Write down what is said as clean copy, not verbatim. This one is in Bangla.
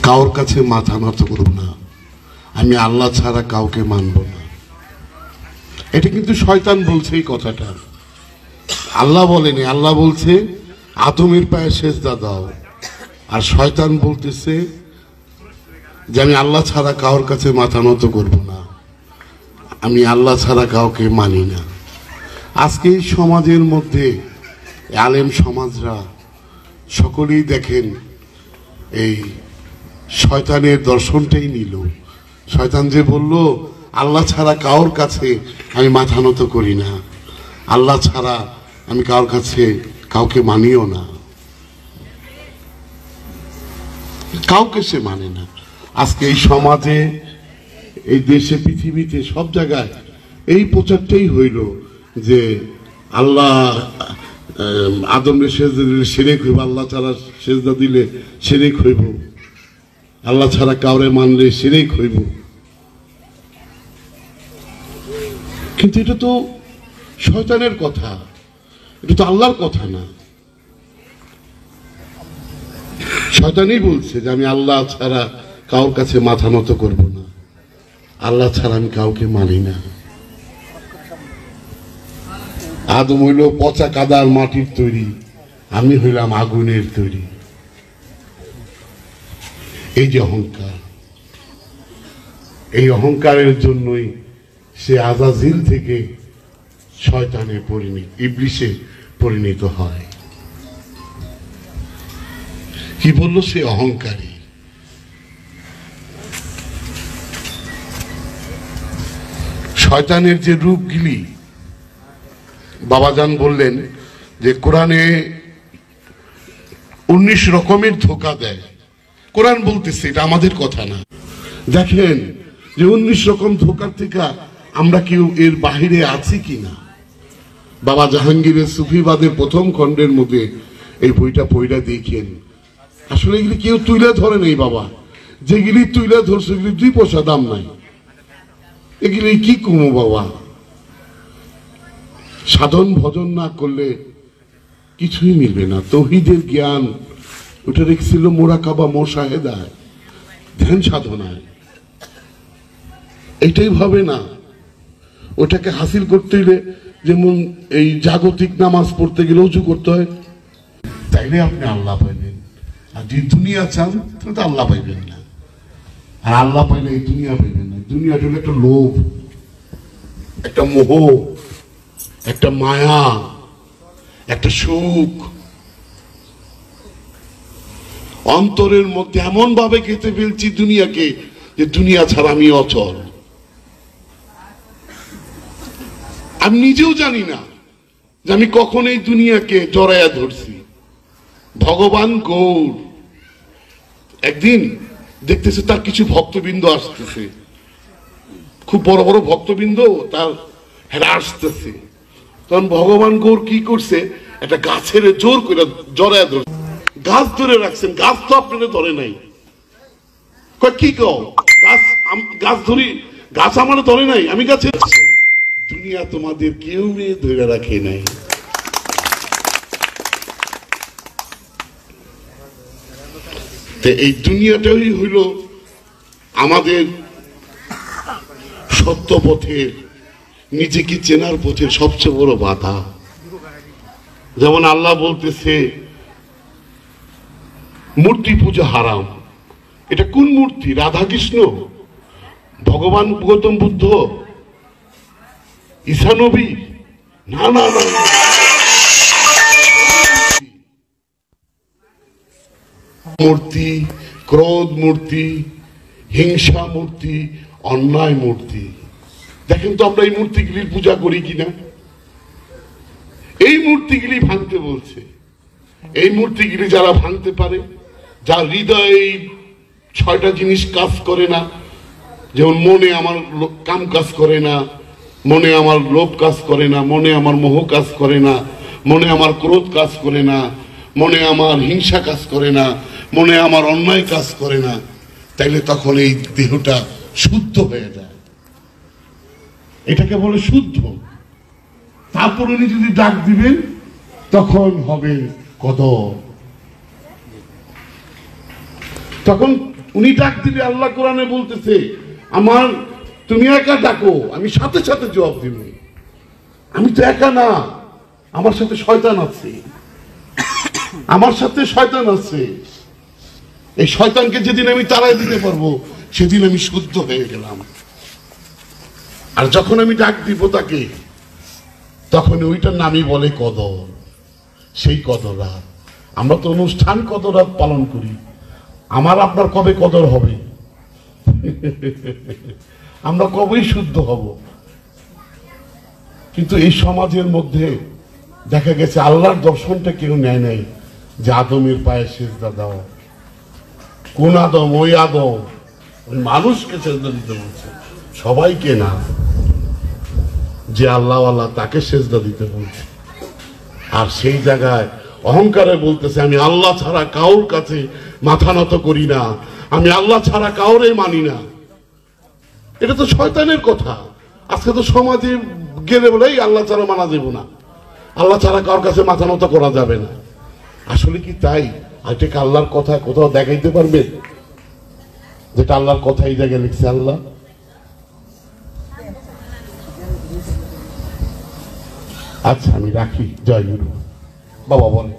কারোর কাছে মাথা নত করব না, আমি আল্লাহ ছাড়া কাউকে মানব না। এটা কিন্তু শয়তান বলছে এই কথাটা, আল্লাহ বলেনি। আল্লাহ বলছে আদমের পায়ে সেজদা দাও, আর শয়তান বলতেছে যে আমি আল্লাহ ছাড়া কারোর কাছে মাথা নত করব না, আমি আল্লাহ ছাড়া কাউকে মানি না। আজকে এই সমাজের মধ্যে আলেম সমাজরা সকলেই দেখেন এই শয়তানের দর্শনটাই নিল। শয়তান যে বলল আল্লাহ ছাড়া কারোর কাছে আমি মাথা নত করি না, আল্লাহ ছাড়া আমি কারোর কাছে কাউকে মানিও না, কাউকে সে মানে না। আজকে এই সমাজে, এই দেশে, পৃথিবীতে সব জায়গায় এই প্রচারটাই হইল যে আল্লাহ আদমরে সেজদা দিলে শিরক হইব, আল্লাহ ছাড়া সেজদা দিলে শিরক হইব, আল্লাহ ছাড়া কাউরে মানলে শিরক হইব। কিন্তু এটা তো শয়তানের কথা, এটা তো আল্লাহর কথা না। শয়তানই বলছে যে আমি আল্লাহ ছাড়া কারোর কাছে মাথা নত করব না, আল্লাহ ছাড়া আমি কাউকে মানি না। আদম হইল পচা কাদার মাটির তৈরি, আমি হইলাম আগুনের তৈরি। এই যে অহংকার, এই অহংকারের জন্যই সে আজাজিল থেকে শয়তানে পরিণত, ইবলিসে পরিণত হয়। কি বললো সে অহংকারী। শয়তানের যে রূপগুলি বাবাজান বললেন যে কোরআনে 19 রকমের ধোঁকা দেয়। কোরআন বলতেছে, এটা আমাদের কথা না। দেখেন যে 19 রকম ধোঁকার থেকে আমরা কেউ এর বাহিরে আছি কিনা। বাবা জাহাঙ্গীরের সুফিবাদের প্রথম খণ্ডের মধ্যে এই বইটা পড়া দেখেন। আসলে এগুলি কেউ তুলে ধরে নেই বাবা, যেগুলি তুলে ধরছে এগুলি 2 পয়সা দাম নাই। এগুলি কি কমো বাবা, সাধন ভজন না করলে কিছুই মিলবে না। তৌহিদের জ্ঞান ওটা রেখেছিল মোরাকাবা মোশাহেদায়, ধ্যান সাধনায়। এটাই ভাবে না, ওটাকে হাসিল করতে হলে যেমন এই জাগতিক নামাজ পড়তে গেলে উঁচু করতে হয়, তাইলে আপনি আল্লাহ পাইবেন। আর যদি দুনিয়া চান তাহলে তো আল্লাহ পাইবেন না। আর আল্লাহ পাইলে এই দুনিয়া পাইবেন না। দুনিয়াটা হলো একটা লোভ, একটা মোহ, একটা মায়া, একটা সুখ। অন্তরের মধ্যে এমন ভাবে খেতে ফেলছি দুনিয়াকে যে দুনিয়া ছাড়া আমি অচল। আমি নিজেও জানি না যে আমি কখন এই দুনিয়াকে জড়াইয়া ধরছি। ভগবান গৌর একদিন দেখতেছে তার কিছু ভক্তবৃন্দ আসতেছে, খুব বড় বড় ভক্তবৃন্দ তার হেরা আসতেছে। তখন ভগবান গৌর কি করছে, একটা গাছের জোর করে জড়াইয়া ধরছে, গাছ ধরে রাখছেন। গাছ তো আপনারা ধরে নাই। কি কও, গাছ ধরি, গাছ আমার ধরে নাই, আমি গাছে। দুনিয়া তোমাদের কেউ ধরে রাখে নাই। এই দুনিয়াটাই হইল আমাদের সত্য পথের, নিজেকে চেনার পথের সবচেয়ে বড় বাধা। যেমন আল্লাহ বলতেছে মূর্তি পূজা হারাম। এটা কোন মূর্তি? রাধা কৃষ্ণ, ভগবান গৌতম বুদ্ধ, ঈসা নবী? না না না, মূর্তি, ক্রোধ মূর্তি, হিংসা মূর্তি, অন্যায় মূর্তি। দেখেন তো আমরা এই মূর্তিগুলির পূজা করি কিনা। এই মূর্তিগুলি ভাঙতে বলছে। এই মূর্তিগুলি যারা ভাঙতে পারে, যার হৃদয়ে এই 6টা জিনিস কাজ করে না, যেমন মনে আমার কাম কাজ করে না, মনে আমার লোভ কাজ করে না, মনে আমার মোহ কাজ করে না, মনে আমার ক্রোধ কাজ করে না, মনে আমার হিংসা কাজ করে না, মনে আমার অন্যায় কাজ করে না, তাইলে তখন এই দেহটা শুদ্ধ হয়ে যায়। এটাকে বলে শুদ্ধ। তারপর উনি যদি ডাক দিবেন তখন হবে কদর। তখন উনি ডাক দিলে আল্লাহ কোরআনে বলতেছে আমার তুমি একা ডাকো আমি সাথে সাথে জবাব দিব। আমি তো একা না, আমার সাথে শয়তান আছে, আমার সাথে শয়তান আছে। এই শয়তানকে যেদিন আমি তাড়াই দিতে পারবো সেদিন আমি শুদ্ধ হয়ে গেলাম। আর যখন আমি ডাক দিব তাকে, তখন ওইটার নামই বলে কদর। সেই কদর রাত, আমরা তো অনুষ্ঠান কদর রাত পালন করি। আমার আপনার কবে কদর হবে? আমরা কবেই শুদ্ধ হব? কিন্তু এই সমাজের মধ্যে দেখা গেছে আল্লাহর দর্শনটা কেউ নেয় নাই। যে আদমের পায়ে সেজদা দাও, কোন আদম? ওই আদম, ওই মানুষকে সেজদা দিতে বলছে, সবাইকে না। যে আল্লাহ আল্লাহ তাকে সেজদা দিতে বলছে। আর সেই জায়গায় অহংকারে বলতেছে আমি আল্লাহ ছাড়া কাউর কাছে মাথা নত করি না, আমি আল্লাহ ছাড়া কাউরে মানি না। এটা তো শয়তানের কথা। আজকে তো সমাজে গেলে বলে আল্লাহ ছাড়া মানা যাবে না, আল্লাহ ছাড়া কারোর কাছে মাথা নত করা যাবে না। আসলে কি তাই? এটাকে আল্লাহর কথা কোথাও দেখাইতে পারবে যেটা আল্লাহর কথা এই জায়গায় লিখছে আল্লাহ? আচ্ছা আমি রাখি। জয় গুরু। বাবা বলে